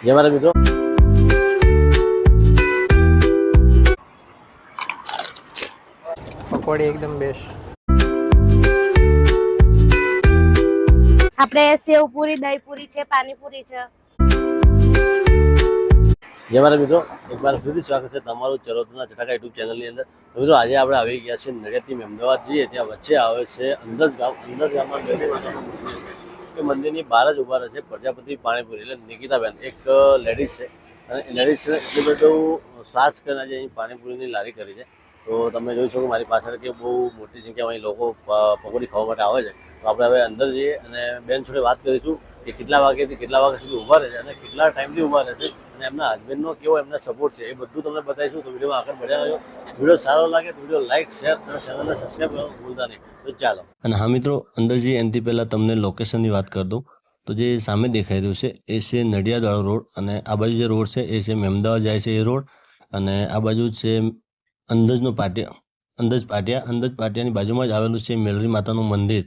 જય મારા મિત્રો, પકોડી એકદમ બેસ્ટ. આપણે સેવ પૂરી, દહીં પૂરી છે, પાણીપુરી છે. જય મારા મિત્રો, એકવાર ફરીથી સ્વાગત છે તમારું ચરોતરના ચટાકા યુટ્યુબ ચેનલની અંદર. મિત્રો આજે આપણે આવી ગયા છીએ નડિયાદથી અમદાવાદ જઈએ ત્યાં વચ્ચે આવે છે અંદજ ગામ. અંદજ ગામમાં મેલડી માતાનું મંદિર છે. એ મંદિરની બહાર જ ઊભા રહે છે પ્રજાપતિ પાણીપુરી, એટલે નિકિતાબેન એક લેડીઝ છે. અને લેડીઝ છે એટલું બધું સાસ કરીને આજે અહીં પાણીપુરીની લારી કરી છે. તો તમે જોઈ શકો મારી પાછળ કે બહુ મોટી સંખ્યામાં અહીં લોકો પકોડી ખાવા માટે આવે છે. તો આપણે હવે અંદર જઈએ અને બેન જોડે વાત કરીશું કે કેટલા વાગ્યાથી કેટલા વાગ્યા સુધી ઊભા રહે છે અને કેટલા ટાઈમથી ઊભા રહે છે અને એમના હસબન્ડનો કેવો એમના સપોર્ટ છે એ બધું તમને બતાવીશું. તો વિડીયોમાં આગળ बढ़્યા રહેજો. વિડીયો સારો લાગે તો વિડીયો લાઇક, શેર અને ચેનલને સબસ્ક્રાઈબ કરવાનું ભૂલતા નહીં. તો ચાલો. અને હા મિત્રો, અંદર જઈએ એનાથી પહેલાં તમને લોકેશનની વાત કરી દઉં. તો જે સામે દેખાઈ રહ્યું છે એ છે નડિયાદવાળો રોડ, અને આ બાજુ જે રોડ છે એ છે અમદાવાદ જાય છે એ રોડ, અને આ બાજુ છે અંદજ પાટિયાની બાજુમાં જ આવેલું છે મેલડી માતાનું મંદિર.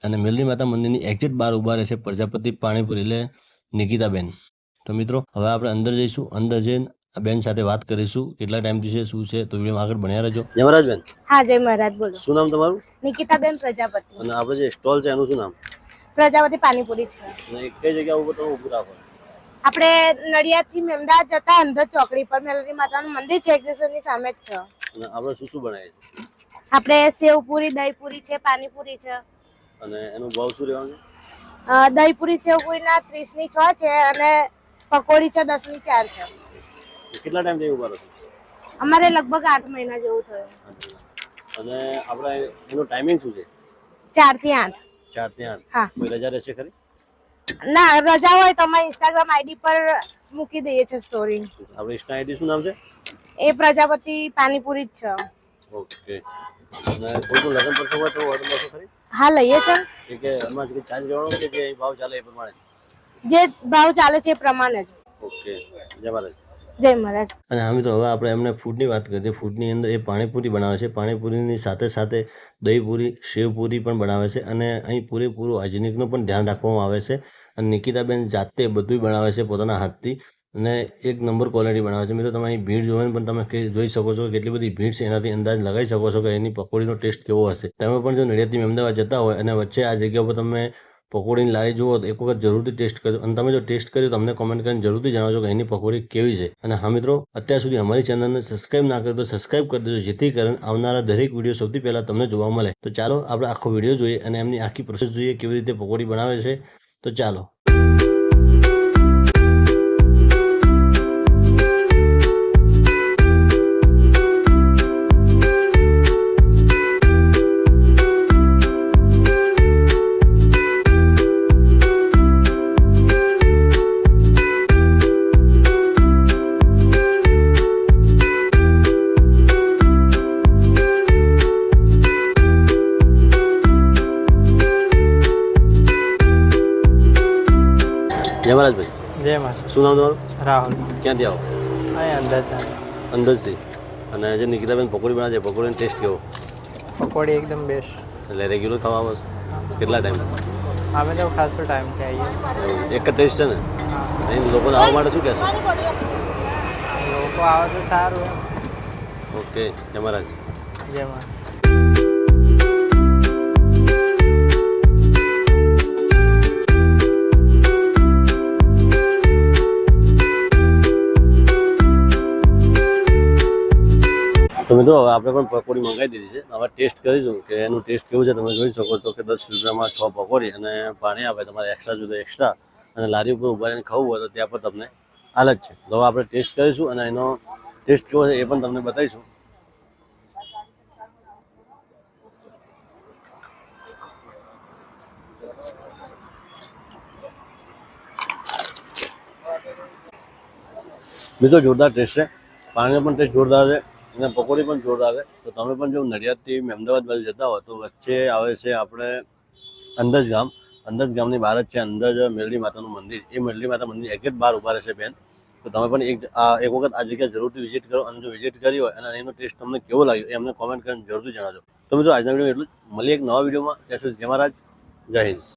અને મેલડી માતા મંદિરની એક્ઝેક્ટ બહાર ઊભા રહે છે પ્રજાપતિ પાણીપુરી એટલે નિકિતાબેન. તો મિત્રો હવે આપણે અંદર જઈશું. અંદર જઈને આ બેન સાથે વાત કરીશું કેટલા ટાઈમથી છે શું છે. તો વિડીયોમાં આગળ બન્યા રહેજો. જયમહારાજબેન. હા, જય મહારાજ. બોલો. શું નામ તમારું? નિકિતાબેન પ્રજાપતિ. અને આપણે જે સ્ટોલ છે એનું શું નામ? પ્રજાપતિ પાણીપુરી જ છે. અને કઈ જગ્યા ઉપર તમે ઊભું રાખો? આપણે નડિયાદથી અમદાવાદ જતા અંદજ ચોકડી પર મેલડી માતાનું મંદિર છે, એક્ઝિસ્ટની સામે જ છે. અને આપણે શું શું બનાવીએ છીએ? આપણે સેવ પૂરી, દહીં પૂરી છે, પાણીપુરી છે. અને એનું ભાવ શું રહેવાનું? દહીં પૂરી સેવ પૂરીના 30ની 6 છે અને પકોડી છે 10ની 4 છે. કેટલા ટાઈમ થઈ ઊભા રહો? અમારે લગભગ 8 મહિના જેવું થયું. અને આપણે એનો ટાઈમિંગ શું છે? 4 થી 8. 4 થી 8. હા. કોઈ રજા રહેશે ખરી? ના, રજા હોય તો અમારી ઇન્સ્ટાગ્રામ આઈડી પર મૂકી દઈએ છે સ્ટોરી. આપણે ઇન્સ્ટા આઈડી શું નામ છે? એ પ્રજાપતિ પાણીપુરી જ છે. ઓકે. અને કોઈ લગ્ન પ્રસંગ હોય તો ઓર્ડર લેશો ખરી? હા, લઈએ છે. કે એમાં જે ચાર્જ લેવાનો કે જે ભાવ ચાલે એ પ્રમાણે? જે ભાવ ચાલે છે એ પ્રમાણે જ. ઓકે. જય મહારાજ. જય મહારાજ. અને હા મિત્રો, હવે આપણે એમને ફૂડની વાત કરીએ. ફૂડની અંદર એ પાણીપુરી બનાવે છે. પાણીપુરીની સાથે સાથે દહીંપૂરી, સેવપૂરી પણ બનાવે છે. અને અહીં પૂરેપૂરું હાઇજેનિકનું પણ ધ્યાન રાખવામાં આવે છે. અને નિકિતાબેન જાતે બધું બનાવે છે પોતાના હાથથી, અને એક નંબર ક્વોલિટી બનાવે છે. મિત્રો તમે અહીં ભીડ જોઈને પણ તમે જોઈ શકો છો કેટલી બધી ભીડ છે. એનાથી અંદાજ લગાવી શકો છો કે એની પકોડીનો ટેસ્ટ કેવો હશે. તમે પણ જો નડિયાદથી અમદાવાદ જતા હોય અને વચ્ચે આ જગ્યા પર તમે પકોડીની લારી જુઓ તો એક વખત જરૂરથી ટેસ્ટ કરજો. અને તમે જો ટેસ્ટ કર્યો તો અમને કોમેન્ટ કરીને જરૂરથી જણાવજો કે એની પકોડી કેવી છે. અને હા મિત્રો, અત્યાર સુધી અમારી ચેનલને સબસ્ક્રાઈબ ના કરી તો સબસ્ક્રાઈબ કરી દેજો, જેથી કરીને આવનારા દરેક વિડીયો સૌથી પહેલાં તમને જોવા મળે. તો ચાલો આપણે આખો વિડીયો જોઈએ અને એમની આખી પ્રોસેસ જોઈએ કેવી રીતે પકોડી બનાવે છે. તો ચાલો. જય મહારાજભાઈ. જય મહારાજ. શું નામ તમારું? રાહુલ. ક્યાંથી આવો? અહીં અંદજથી. અને જે નિકિતાબેન પકોડી બનાવે છે પકોડીનો ટેસ્ટ કેવો? પકોડી એકદમ બેસ્ટ. એટલે રેગ્યુલર ખાવામાં કેટલા ટાઈમ? અમે તો ખાસ ટાઈમ થી આવીએ. એક જ ટેસ્ટ છે ને? અહીં લોકોને આવવા માટે શું કહેશો? લોકો આવે તો સારું એમ. ઓકે. જય મહારાજ. જય મહારાજ. તો મિત્રો હવે આપણે પણ પકોડી મંગાવી દીધી છે. હવે ટેસ્ટ કરીશું કે એનું ટેસ્ટ કેવું છે. તમે જોઈ શકો છો કે 10 રૂપિયામાં 6 પકોડી અને પાણી આપે. તમારે એક્સ્ટ્રા જોઈએ એક્સ્ટ્રા, અને લારી ઉપર ઊભા રહીને ખાવું હોય તો ત્યાં પર તમને હાલ જ છે. તો હવે આપણે ટેસ્ટ કરીશું અને એનો ટેસ્ટ કેવો છે એ પણ તમને બતાવીશું. મિત્રો જોરદાર ટેસ્ટ છે. પાણીનો પણ ટેસ્ટ જોરદાર છે અને પકોડી પણ જોરદાર છે. તો તમે પણ જો નડિયાદથી અમદાવાદ બાજુ જતા હોય તો વચ્ચે આવે છે આપણે અંદજ ગામ. અંદજ ગામની બહાર જ છે અંદજ મેલડી માતાનું મંદિર. એ મેલડી માતા મંદિર એક્ઝેક્ટ બહાર ઊભા રહેશે બેન. તો તમે પણ એક વખત આ જગ્યા જરૂરથી વિઝિટ કરો. અને જો વિઝિટ કરી હોય અને એનો ટેસ્ટ તમને કેવો લાગ્યો એ અમને કોમેન્ટ કરીને જરૂરથી જણાવજો. તો મિત્રો આજના વિડીયો એટલું જ. મળીએ એક નવા વિડીયોમાં. ત્યાં સુધી જય મહારાજ. જય હિન્દ.